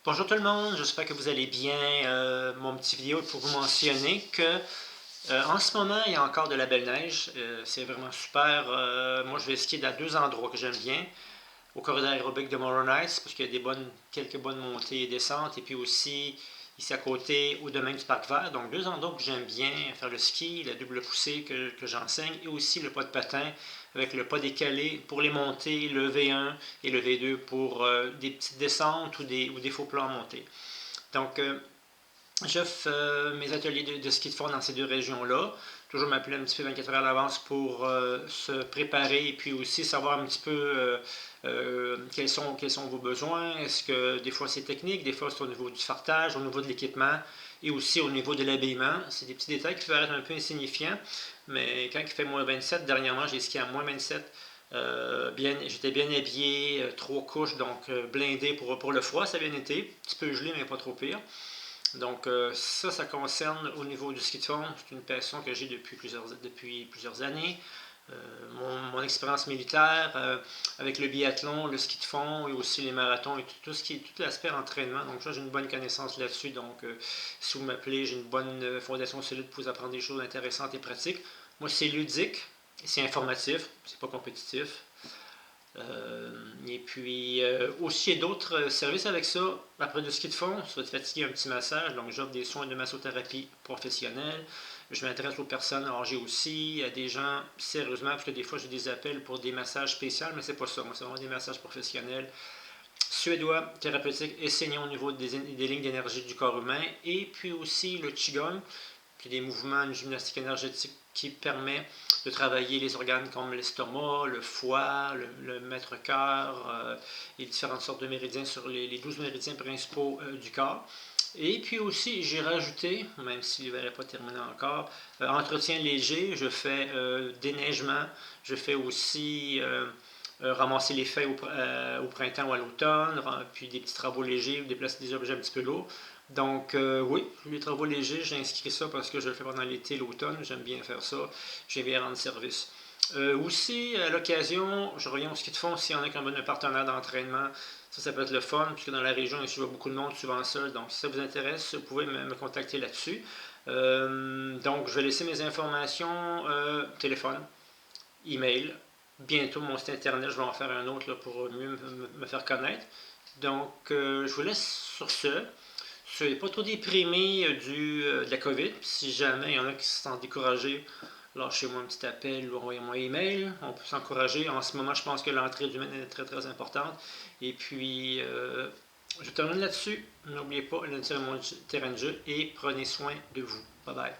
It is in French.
Bonjour tout le monde, j'espère que vous allez bien. Mon petit vidéo est pour vous mentionner que en ce moment, il y a encore de la belle neige. C'est vraiment super. Moi, je vais skier dans deux endroits que j'aime bien. Au corridor aérobique de Moronice, parce qu'il y a quelques bonnes montées et descentes. Et puis aussi, ici à côté, au domaine du Parc Vert. Donc, deux endroits que j'aime bien faire le ski, la double poussée que j'enseigne, et aussi le pas de patin avec le pas décalé pour les montées, le V1 et le V2 pour des petites descentes ou des faux plans en montée. Donc, j'offre mes ateliers de ski de fond dans ces deux régions-là. Toujours m'appeler un petit peu 24 heures à l'avance pour se préparer et puis aussi savoir un petit peu quels sont vos besoins. Est-ce que des fois c'est technique, des fois c'est au niveau du fartage, au niveau de l'équipement et aussi au niveau de l'habillement. C'est des petits détails qui peuvent être un peu insignifiants, mais quand il fait moins 27, dernièrement j'ai skié à moins 27. J'étais bien habillé, trois couches, donc blindé pour le froid, ça a bien été. Un petit peu gelé, mais pas trop pire. Donc ça concerne au niveau du ski de fond. C'est une passion que j'ai depuis plusieurs années. Mon expérience militaire avec le biathlon, le ski de fond et aussi les marathons et tout l'aspect entraînement. Donc j'ai une bonne connaissance là-dessus. Donc si vous m'appelez, j'ai une bonne fondation solide pour vous apprendre des choses intéressantes et pratiques. Moi, c'est ludique, c'est informatif, c'est pas compétitif. Et puis aussi, il y a d'autres services avec ça. Après du ski de fond, ça va te fatiguer un petit massage. Donc, j'offre des soins de massothérapie professionnelle. Je m'intéresse aux personnes âgées aussi, à des gens sérieusement, parce que des fois, j'ai des appels pour des massages spéciaux, mais c'est pas ça. Moi, c'est vraiment des massages professionnels. Suédois, thérapeutique et saignant au niveau des lignes d'énergie du corps humain. Et puis aussi le Qigong, qui est des mouvements, une gymnastique énergétique qui permet de travailler les organes comme l'estomac, le foie, le maître-cœur et différentes sortes de méridiens sur les 12 méridiens principaux du corps. Et puis aussi, j'ai rajouté, même si l'hiver n'est pas terminé encore, entretien léger, je fais déneigement, je fais aussi ramasser les feuilles au printemps ou à l'automne, puis des petits travaux légers, déplacer des objets un petit peu lourds. Donc oui, les travaux légers, j'ai inscrit ça parce que je le fais pendant l'été, l'automne, j'aime bien faire ça, j'aime bien rendre service. Aussi, à l'occasion, je reviens au ski de fond, s'il y en a qui ont un partenaire d'entraînement, ça peut être le fun, puisque dans la région, il y a beaucoup de monde souvent seul, donc si ça vous intéresse, vous pouvez me contacter là-dessus. Donc, je vais laisser mes informations, téléphone, email. Bientôt, mon site internet, je vais en faire un autre là, pour mieux me faire connaître. Donc, je vous laisse sur ce. Soyez pas trop déprimé de la COVID. Si jamais il y en a qui se sentent découragés, lâchez-moi un petit appel ou envoyez-moi un email. On peut s'encourager. En ce moment, je pense que l'entrée humaine est très très importante. Et puis, je termine là-dessus. N'oubliez pas, le terrain de jeu et prenez soin de vous. Bye bye.